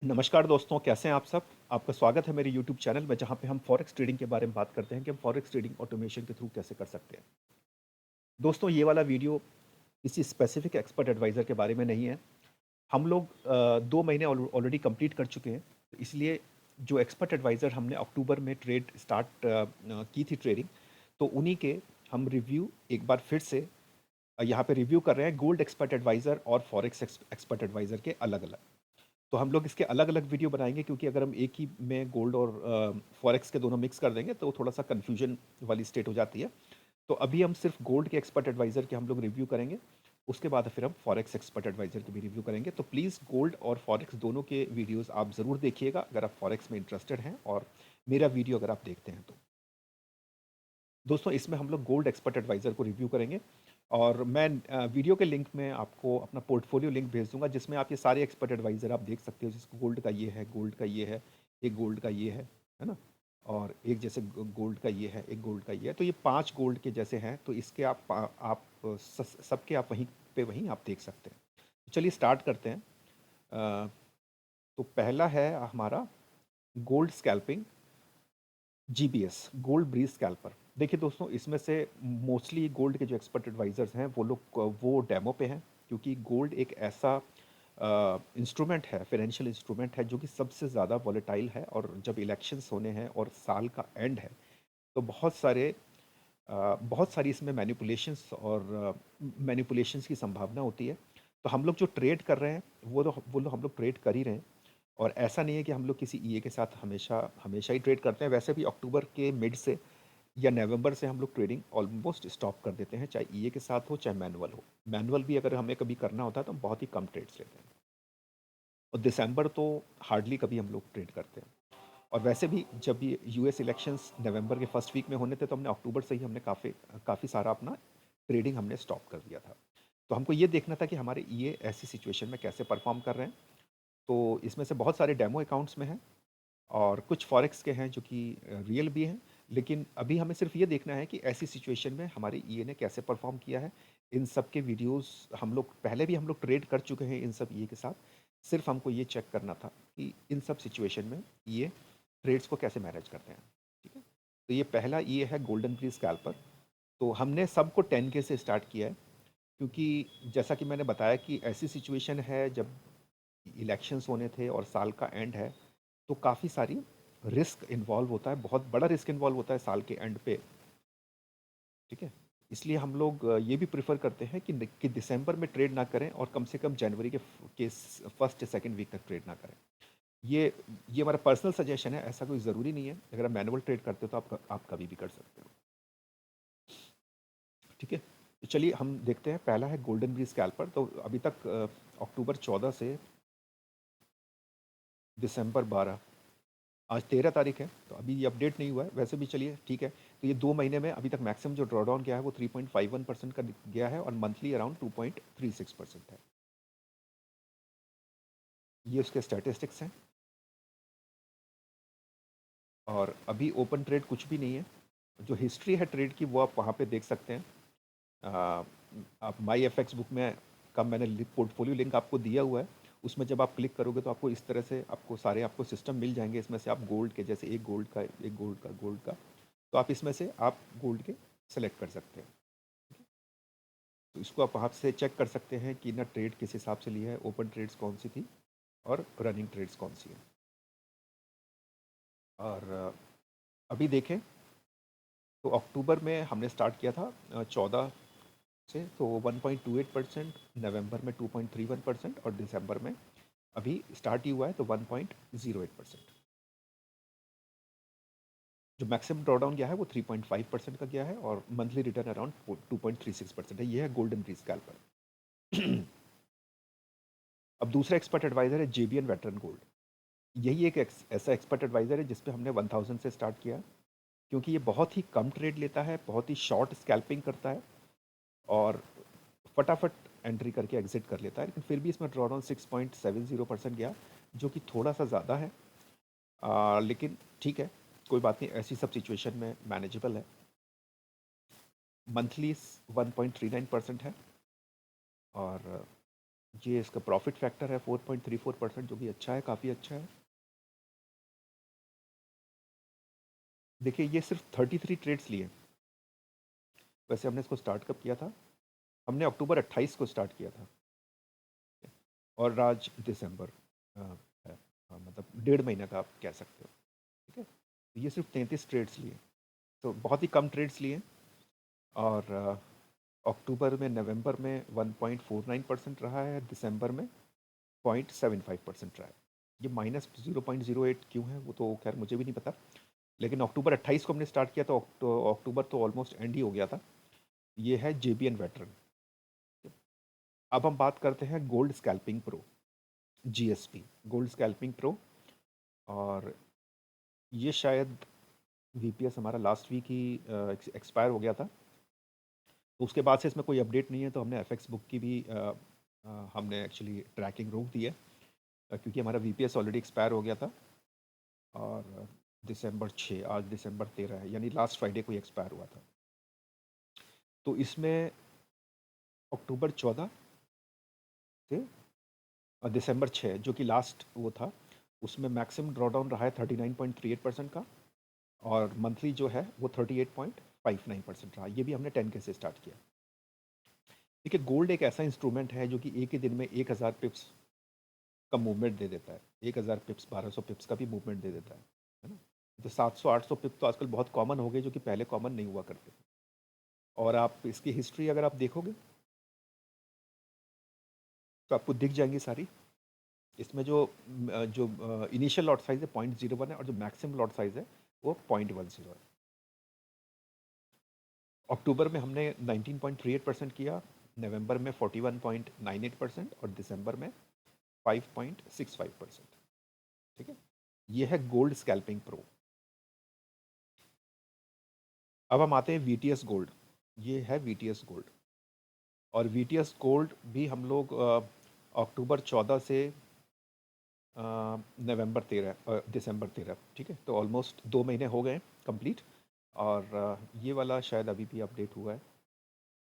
नमस्कार दोस्तों, कैसे हैं आप सब? आपका स्वागत है मेरे यूट्यूब चैनल में जहाँ पे हम फॉरेक्स ट्रेडिंग के बारे में बात करते हैं कि हम फॉरेक्स ट्रेडिंग ऑटोमेशन के थ्रू कैसे कर सकते हैं। दोस्तों ये वाला वीडियो किसी स्पेसिफिक एक्सपर्ट एडवाइज़र के बारे में नहीं है। हम लोग 2 महीने ऑलरेडी कंप्लीट कर चुके हैं। तो इसलिए जो एक्सपर्ट एडवाइज़र हमने अक्टूबर में ट्रेड स्टार्ट की थी ट्रेडिंग, तो उन्हीं के हम रिव्यू एक बार फिर से यहाँ पे रिव्यू कर रहे हैं गोल्ड एक्सपर्ट एडवाइज़र और फॉरेक्स एक्सपर्ट एडवाइज़र के अलग-अलग। तो हम लोग इसके अलग-अलग वीडियो बनाएँगे क्योंकि अगर हम एक ही में गोल्ड और फॉरेक्स के दोनों मिक्स कर देंगे तो थोड़ा-सा कन्फ्यूजन वाली स्टेट हो जाती है। तो अभी हम सिर्फ़ गोल्ड के एक्सपर्ट एडवाइज़र के हम लोग रिव्यू करेंगे। उसके बाद फिर हम फॉरेक्स एक्सपर्ट एडवाइज़र की भी रिव्यू करेंगे। तो प्लीज़ गोल्ड और फॉरेक्स दोनों के वीडियोज़ आप ज़रूर देखिएगा अगर आप फॉरेक्स में इंटरेस्टेड हैं और मेरा वीडियो अगर आप देखते हैं तो। दोस्तों इसमें हम लोग गोल्ड एक्सपर्ट एडवाइज़र को रिव्यू करेंगे और मैं वीडियो के लिंक में आपको अपना पोर्टफोलियो लिंक भेज दूंगा जिसमें आप ये सारे एक्सपर्ट एडवाइज़र आप देख सकते हो जिसको गोल्ड का ये है, गोल्ड का ये है, एक गोल्ड का ये है ना? और एक जैसे गोल्ड का ये है, एक गोल्ड का ये है, तो ये 5 गोल्ड के जैसे हैं, तो इसके आप सबके आप वहीं पे वहीं आप देख सकते हैं। तो चलिए स्टार्ट करते हैं। अ, तो पहला है हमारा gold scalping GBS, gold breeze scalper. देखिए दोस्तों, इसमें से मोस्टली गोल्ड के जो एक्सपर्ट एडवाइजर्स हैं वो डेमो पे हैं क्योंकि गोल्ड एक ऐसा इंस्ट्रूमेंट है, फाइनेंशियल इंस्ट्रूमेंट है जो कि सबसे ज़्यादा वॉलेटाइल है और जब इलेक्शंस होने हैं और साल का एंड है तो बहुत सारी इसमें मैनिपुलेशंस की संभावना होती है। तो हम लोग जो ट्रेड कर रहे हैं वो हम लोग ट्रेड कर ही रहे हैं। और ऐसा नहीं है कि हम लोग किसी ईए के साथ हमेशा हमेशा ही ट्रेड करते हैं। वैसे भी अक्टूबर के मिड से या नवंबर से हम लोग ट्रेडिंग ऑलमोस्ट स्टॉप कर देते हैं, चाहे ईए के साथ हो चाहे मैनुअल हो। मैनुअल भी अगर हमें कभी करना होता है तो हम बहुत ही कम ट्रेड्स लेते हैं। और दिसंबर तो हार्डली कभी हम लोग ट्रेड करते हैं। और वैसे भी जब ये यूएस इलेक्शंस नवंबर के फर्स्ट वीक में होने थे तो हमने अक्टूबर से ही हमने काफ़ी काफ़ी सारा अपना ट्रेडिंग हमने स्टॉप कर दिया था। तो हमको ये देखना था कि हमारे ये ऐसी सिचुएशन में कैसे परफॉर्म कर रहे हैं। तो इसमें से बहुत सारे डेमो अकाउंट्स में हैं और कुछ फॉरेक्स के हैं जो कि रियल भी हैं। लेकिन अभी हमें सिर्फ ये देखना है कि ऐसी सिचुएशन में हमारे ईए ने कैसे परफॉर्म किया है। इन सब के वीडियोस हम लोग पहले भी हम लोग ट्रेड कर चुके हैं इन सब ईए के साथ। सिर्फ हमको ये चेक करना था कि इन सब सिचुएशन में ये ट्रेड्स को कैसे मैनेज करते हैं। ठीक है। तो ये पहला ये है गोल्डन ब्रीज स्कैल्पर। तो हमने सबको 10K से स्टार्ट किया है क्योंकि जैसा कि मैंने बताया कि ऐसी सिचुएशन है जब इलेक्शंस होने थे और साल का एंड है, तो काफ़ी सारी रिस्क इन्वॉल्व होता है, बहुत बड़ा रिस्क इन्वॉल्व होता है साल के एंड पे। ठीक है। इसलिए हम लोग ये भी प्रेफर करते हैं कि दिसंबर में ट्रेड ना करें और कम से कम जनवरी के फर्स्ट या सेकंड वीक तक ट्रेड ना करें। ये ये हमारा पर्सनल सजेशन है, ऐसा कोई ज़रूरी नहीं है। अगर आप मैनुअल ट्रेड करते हो तो आप कभी भी कर सकते हो। ठीक है। तो चलिए हम देखते हैं, पहला है गोल्डन ब्रीज स्कैल्पर। तो अभी तक अक्टूबर 14 से दिसंबर 12, आज 13 तारीख है, तो अभी ये अपडेट नहीं हुआ है। वैसे भी चलिए ठीक है। तो ये 2 महीने में अभी तक मैक्सिमम जो ड्रॉडाउन गया है वो 3.51% का गया है और मंथली अराउंड 2.36% है। ये उसके स्टैटिस्टिक्स हैं और अभी ओपन ट्रेड कुछ भी नहीं है। जो हिस्ट्री है ट्रेड की वो आप वहाँ पे देख सकते हैं। आ, आप माई एफ एक्स बुक में का मैंने पोर्टफोलियो लिंक आपको दिया हुआ है। उसमें जब आप क्लिक करोगे तो आपको इस तरह से आपको सिस्टम मिल जाएंगे। इसमें से आप गोल्ड के जैसे एक गोल्ड का, एक गोल्ड का, तो आप इसमें से आप गोल्ड के सेलेक्ट कर सकते हैं। तो इसको आप वहाँ से चेक कर सकते हैं कि ना ट्रेड किस हिसाब से लिया है, ओपन ट्रेड्स कौन सी थी और रनिंग ट्रेड्स कौन सी है। और अभी देखें तो अक्टूबर में हमने स्टार्ट किया था 14 से, तो 1.28%, नवंबर में 2.31% और दिसंबर में अभी स्टार्ट ही हुआ है तो 1.08%। जो मैक्सिमम ड्रॉडाउन गया है वो 3.5% का गया है और मंथली रिटर्न अराउंड 2.36% है। ये है गोल्डन ब्रीज स्कैल्पर। अब दूसरा एक्सपर्ट एडवाइजर है जेबीएन वेटरन गोल्ड। यही एक ऐसा एक्सपर्ट एडवाइजर है जिस पे हमने 1000 से स्टार्ट किया क्योंकि ये बहुत ही कम ट्रेड लेता है, बहुत ही शॉर्ट स्कैल्पिंग करता है और फटाफट एंट्री करके एग्जिट कर लेता है। लेकिन फिर भी इसमें ड्रॉडाउन 6.70% गया जो कि थोड़ा सा ज़्यादा है। लेकिन ठीक है, कोई बात नहीं, ऐसी सब सिचुएशन में मैनेजेबल है। मंथली 1.39% है और ये इसका प्रॉफिट फैक्टर है 4.34%, जो कि अच्छा है, काफ़ी अच्छा है। देखिए ये सिर्फ 33 ट्रेड्स लिए। वैसे हमने इसको स्टार्ट कब किया था? हमने अक्टूबर 28 को स्टार्ट किया था और आज दिसंबर है। मतलब 1.5 महीने का आप कह सकते हो। ठीक है, ये सिर्फ 33 ट्रेड्स लिए, तो बहुत ही कम ट्रेड्स लिए। और अक्टूबर में, नवंबर में 1.49% रहा है, दिसंबर में 0.75% रहा है। ये -0.08 क्यों है वो तो खैर मुझे भी नहीं पता, लेकिन अक्टूबर 28 को हमने स्टार्ट किया तो अक्टूबर तो ऑलमोस्ट एंड ही हो गया था। ये है JBN वेटरन। अब हम बात करते हैं gold scalping pro, GSP, gold scalping pro. और ये शायद VPS हमारा लास्ट वीक ही एक्सपायर हो गया था, तो उसके बाद से इसमें कोई अपडेट नहीं है। तो हमने FX बुक की भी हमने एक्चुअली ट्रैकिंग रोक दी है, क्योंकि हमारा VPS ऑलरेडी एक्सपायर हो गया था। और दिसंबर 6, आज दिसंबर 13 है, यानी लास्ट फ्राइडे को ही एक्सपायर हुआ था। तो इसमें अक्टूबर 14 से दिसंबर 6 जो कि लास्ट वो था, उसमें मैक्सिमम ड्रॉडाउन रहा है 39.38% का, और मंथली जो है वो 38.59% रहा। ये भी हमने 10K से स्टार्ट किया। देखिए गोल्ड एक ऐसा इंस्ट्रूमेंट है जो कि एक ही दिन में 1000 पिप्स का मूवमेंट दे देता है। 1000 पिप्स, 1200 पिप्स का भी मूवमेंट दे देता है ना। तो 700-800 पिप तो आजकल बहुत कॉमन हो गए, जो कि पहले कॉमन नहीं हुआ करते थे। और आप इसकी हिस्ट्री अगर आप देखोगे तो आपको दिख जाएंगी सारी। इसमें जो इनिशियल लॉट साइज है 0.01 है, और जो मैक्सिमम लॉट साइज है वो 0.10 है। अक्टूबर में हमने 19.38% किया, नवंबर में 41.98% और दिसंबर में 5.65%। ठीक है, ये है गोल्ड स्कैल्पिंग प्रो। अब हम आते हैं VTS गोल्ड। ये है VTS गोल्ड, और VTS गोल्ड भी हम लोग अक्टूबर 14 से नवंबर 13, दिसंबर 13, ठीक है, तो ऑलमोस्ट 2 महीने हो गए कंप्लीट। और ये वाला शायद अभी भी अपडेट हुआ है।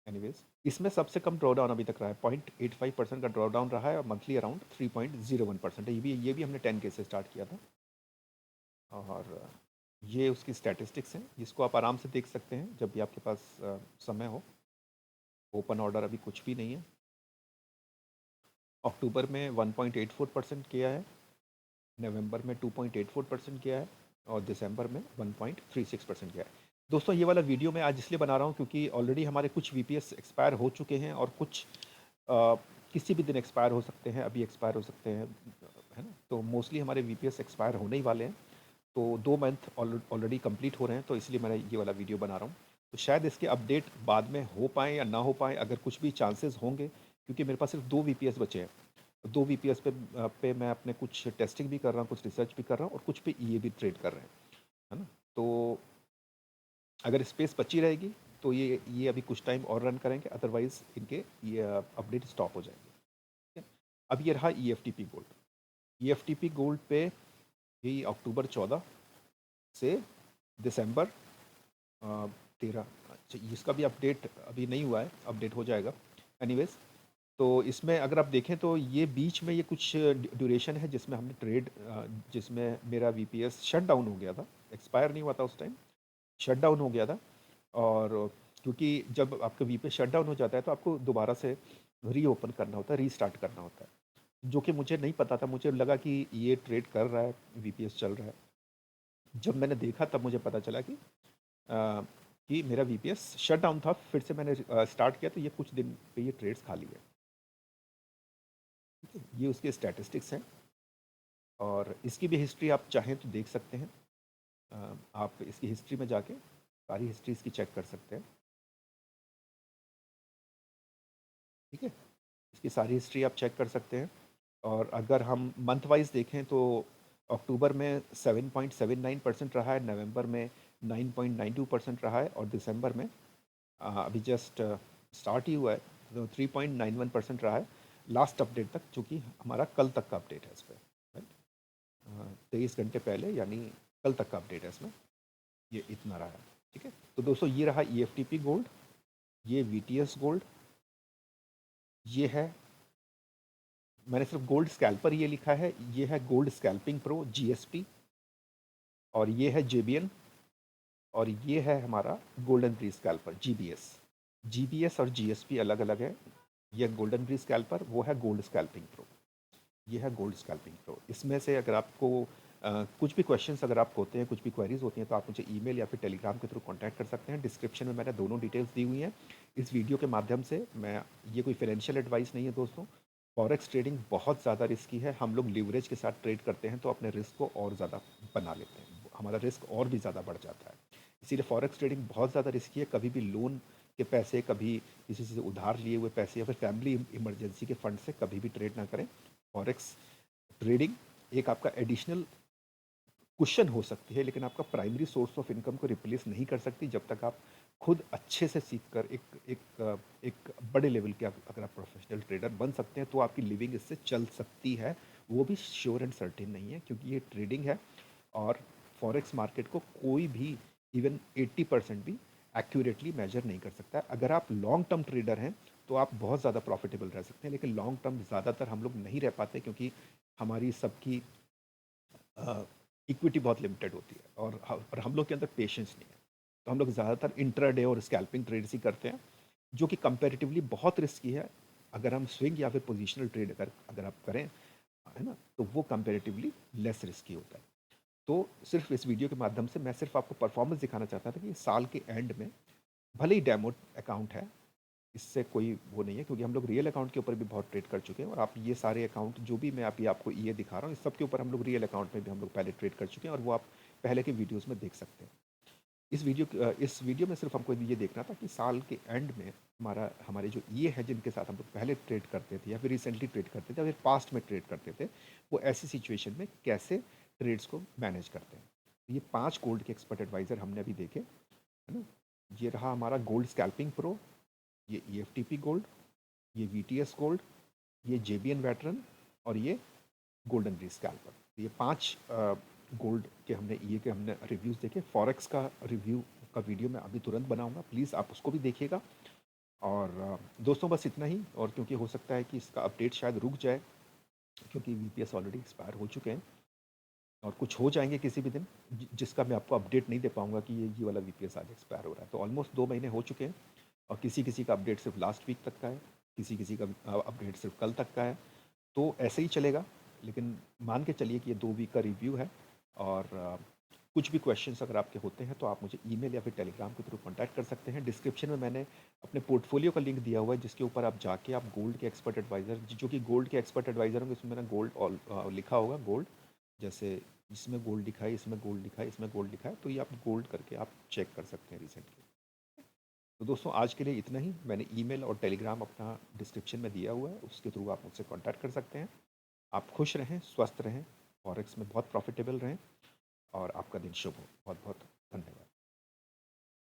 एनीवेज, इसमें सबसे कम ड्रॉडाउन अभी तक रहा है, 0.85% का ड्रॉडाउन रहा है, और मंथली अराउंड 3.01% है। ये भी हमने 10K से स्टार्ट किया था। और ये उसकी स्टैटिस्टिक्स हैं, जिसको आप आराम से देख सकते हैं जब भी आपके पास समय हो। ओपन ऑर्डर अभी कुछ भी नहीं है। अक्टूबर में 1.84% किया है, नवंबर में 2.84% किया है, और दिसंबर में 1.36% किया है। दोस्तों ये वाला वीडियो मैं आज इसलिए बना रहा हूँ क्योंकि ऑलरेडी हमारे कुछ VPS एक्सपायर हो चुके हैं, और कुछ किसी भी दिन एक्सपायर हो सकते हैं, अभी एक्सपायर हो सकते हैं, है ना। तो मोस्टली हमारे VPS एक्सपायर होने ही वाले हैं। तो 2 मंथ ऑलरेडी कंप्लीट हो रहे हैं, तो इसलिए मैं ये वाला वीडियो बना रहा हूँ। तो शायद इसके अपडेट बाद में हो पाए या ना हो पाए, अगर कुछ भी चांसेस होंगे, क्योंकि मेरे पास सिर्फ 2 VPS बचे हैं। 2 VPS पे मैं अपने कुछ टेस्टिंग भी कर रहा हूँ, कुछ रिसर्च भी कर रहा हूँ, और कुछ पे ये भी ट्रेड कर रहे हैं, है ना। तो अगर स्पेस बची रहेगी तो ये अभी कुछ टाइम और रन करेंगे, अदरवाइज इनके ये अपडेट स्टॉप हो जाएंगे। ठीक है? अब ये रहा EFTP गोल्ड। EFTP गोल्ड पे यही अक्टूबर 14 से दिसंबर 13, अच्छा इसका भी अपडेट अभी नहीं हुआ है, अपडेट हो जाएगा। एनीवेज, तो इसमें अगर आप देखें तो ये बीच में ये कुछ ड्यूरेशन है जिसमें हमने ट्रेड, जिसमें मेरा VPS शट डाउन हो गया था, एक्सपायर नहीं हुआ था उस टाइम, शट डाउन हो गया था। और क्योंकि जब आपका VPS शट डाउन हो जाता है तो आपको दोबारा से रीओपन करना होता है, रीस्टार्ट करना होता है, जो कि मुझे नहीं पता था। मुझे लगा कि ये ट्रेड कर रहा है, VPS चल रहा है। जब मैंने देखा तब मुझे पता चला कि मेरा VPS शट डाउन था। फिर से मैंने स्टार्ट किया तो ये कुछ दिन पे ये ट्रेड्स खाली है। ठीक है, ये उसके स्टैटिस्टिक्स हैं, और इसकी भी हिस्ट्री आप चाहें तो देख सकते हैं। आप इसकी हिस्ट्री में जाके सारी हिस्ट्री इसकी चेक कर सकते हैं। ठीक है, इसकी सारी हिस्ट्री आप चेक कर सकते हैं। और अगर हम मंथ वाइज देखें तो अक्टूबर में 7.79% रहा है, नवंबर में 9.92% रहा है, और दिसंबर में अभी जस्ट स्टार्ट ही हुआ है तो 3.91% रहा है लास्ट अपडेट तक, जो कि हमारा कल तक का अपडेट है इस पर, राइट। 23 घंटे पहले, यानी कल तक का अपडेट है इसमें, ये इतना रहा है। ठीक है, तो दोस्तों ये रहा EFTP गोल्ड, ये VTS गोल्ड, ये है मैंने सिर्फ गोल्ड स्कैल्पर ये लिखा है, ये है गोल्ड स्कैल्पिंग प्रो GSP, और ये है JBL, और ये है हमारा golden breeze scalper GBS। GBS और GSP अलग अलग है। ये गोल्डन ब्रीज स्कैल्पर, वो है गोल्ड स्कैल्पिंग प्रो, ये है गोल्ड स्कैल्पिंग प्रो। इसमें से अगर आपको कुछ भी क्वेश्चंस अगर आपको होते हैं, कुछ भी क्वेरीज होती हैं, तो आप मुझे ईमेल या फिर टेलीग्राम के थ्रू कांटेक्ट कर सकते हैं। डिस्क्रिप्शन में मैंने दोनों डिटेल्स दी हुई हैं। इस वीडियो के माध्यम से मैं, ये कोई फाइनेंशियल एडवाइस नहीं है दोस्तों। फॉरेक्स ट्रेडिंग बहुत ज़्यादा रिस्की है। हम लोग लिवरेज के साथ ट्रेड करते हैं तो अपने रिस्क को और ज़्यादा बना लेते हैं, हमारा रिस्क और भी ज़्यादा बढ़ जाता है। इसीलिए फॉरेक्स ट्रेडिंग बहुत ज़्यादा रिस्की है। कभी भी लोन के पैसे, कभी किसी से उधार लिए हुए पैसे, या फिर फैमिली इमरजेंसी के फंड से कभी भी ट्रेड ना करें। फॉरेक्स ट्रेडिंग एक आपका एडिशनल कुशन हो सकती है, लेकिन आपका प्राइमरी सोर्स ऑफ इनकम को रिप्लेस नहीं कर सकती जब तक आप खुद अच्छे से सीख कर एक बड़े लेवल के अगर आप प्रोफेशनल ट्रेडर बन सकते हैं तो आपकी लिविंग इससे चल सकती है। वो भी श्योर एंड सर्टेन नहीं है, क्योंकि ये ट्रेडिंग है और फॉरेक्स मार्केट को कोई भी इवन 80% भी एक्यूरेटली मेजर नहीं कर सकता है। अगर आप लॉन्ग टर्म ट्रेडर हैं तो आप बहुत ज़्यादा प्रॉफिटेबल रह सकते हैं, लेकिन लॉन्ग टर्म ज़्यादातर हम लोग नहीं रह पाते, क्योंकि हमारी सबकी इक्विटी बहुत लिमिटेड होती है, और हम लोग के अंदर पेशेंस नहीं है। तो हम लोग ज़्यादातर इंट्राडे और स्कैल्पिंग ट्रेड्स ही करते हैं, जो कि कंपैरेटिवली बहुत रिस्की है। अगर हम स्विंग या फिर पोजिशनल ट्रेड अगर अगर आप करें, है ना, तो वो कंपैरेटिवली लेस रिस्की होता है। तो सिर्फ इस वीडियो के माध्यम से मैं सिर्फ आपको परफॉर्मेंस दिखाना चाहता था कि साल के एंड में, भले ही डेमो अकाउंट है, इससे कोई वो नहीं है, क्योंकि हम लोग रियल अकाउंट के ऊपर भी बहुत ट्रेड कर चुके हैं। और आप ये सारे अकाउंट जो भी मैं अभी आपको ये दिखा रहा हूँ, इस सब के ऊपर हम लोग रियल अकाउंट में भी हम लोग पहले ट्रेड कर चुके हैं, और वो आप पहले के वीडियोस में देख सकते हैं। इस वीडियो में सिर्फ हमको ये देखना था कि साल के एंड में हमारे जो ये है जिनके साथ हम लोग पहले ट्रेड करते थे, या फिर रिसेंटली ट्रेड करते थे, या फिर पास्ट में ट्रेड करते थे, वो ऐसी सिचुएशन में कैसे ट्रेड्स को मैनेज करते हैं। ये 5 गोल्ड के एक्सपर्ट एडवाइज़र हमने अभी देखे, है ना। ये रहा हमारा गोल्ड स्कैल्पिंग प्रो, ये EFTP गोल्ड, ये VTS गोल्ड, ये JBN वेटरन, और ये गोल्डन ब्रीज स्कैल्पर। ये 5 गोल्ड के हमने रिव्यूज़ देखे। फॉरेक्स का रिव्यू का वीडियो मैं अभी तुरंत बनाऊंगा, प्लीज़ आप उसको भी देखिएगा। और दोस्तों बस इतना ही। और क्योंकि हो सकता है कि इसका अपडेट शायद रुक जाए, क्योंकि VPS ऑलरेडी एक्सपायर हो चुके हैं, और कुछ हो जाएंगे किसी भी दिन, जिसका मैं आपको अपडेट नहीं दे पाऊंगा कि ये वाला VPS आज एक्सपायर हो रहा है। तो ऑलमोस्ट 2 महीने हो चुके हैं, और किसी किसी का अपडेट सिर्फ लास्ट वीक तक का है, किसी किसी का अपडेट सिर्फ कल तक का है। तो ऐसे ही चलेगा, लेकिन मान के चलिए कि ये 2 वीक का रिव्यू है। और कुछ भी क्वेश्चंस अगर आपके होते हैं तो आप मुझे ईमेल या फिर टेलीग्राम के थ्रू कांटेक्ट कर सकते हैं। डिस्क्रिप्शन में मैंने अपने पोर्टफोलियो का लिंक दिया हुआ है, जिसके ऊपर आप जाके आप गोल्ड के एक्सपर्ट एडवाइज़र, जो कि गोल्ड के एक्सपर्ट एडवाइज़र होंगे, उसमें मैंने गोल्ड लिखा होगा, गोल्ड जैसे इसमें गोल्ड लिखा है, इसमें गोल्ड लिखा है, इसमें गोल्ड लिखा है, तो ये आप गोल्ड करके आप चेक कर सकते हैं रिसेंटली। तो दोस्तों आज के लिए इतना ही। मैंने ईमेल और टेलीग्राम अपना डिस्क्रिप्शन में दिया हुआ है, उसके थ्रू आप मुझसे कांटेक्ट कर सकते हैं। आप खुश रहें, स्वस्थ रहें, फॉरेक्स में बहुत प्रॉफिटेबल रहें, और आपका दिन शुभ हो। बहुत बहुत धन्यवाद।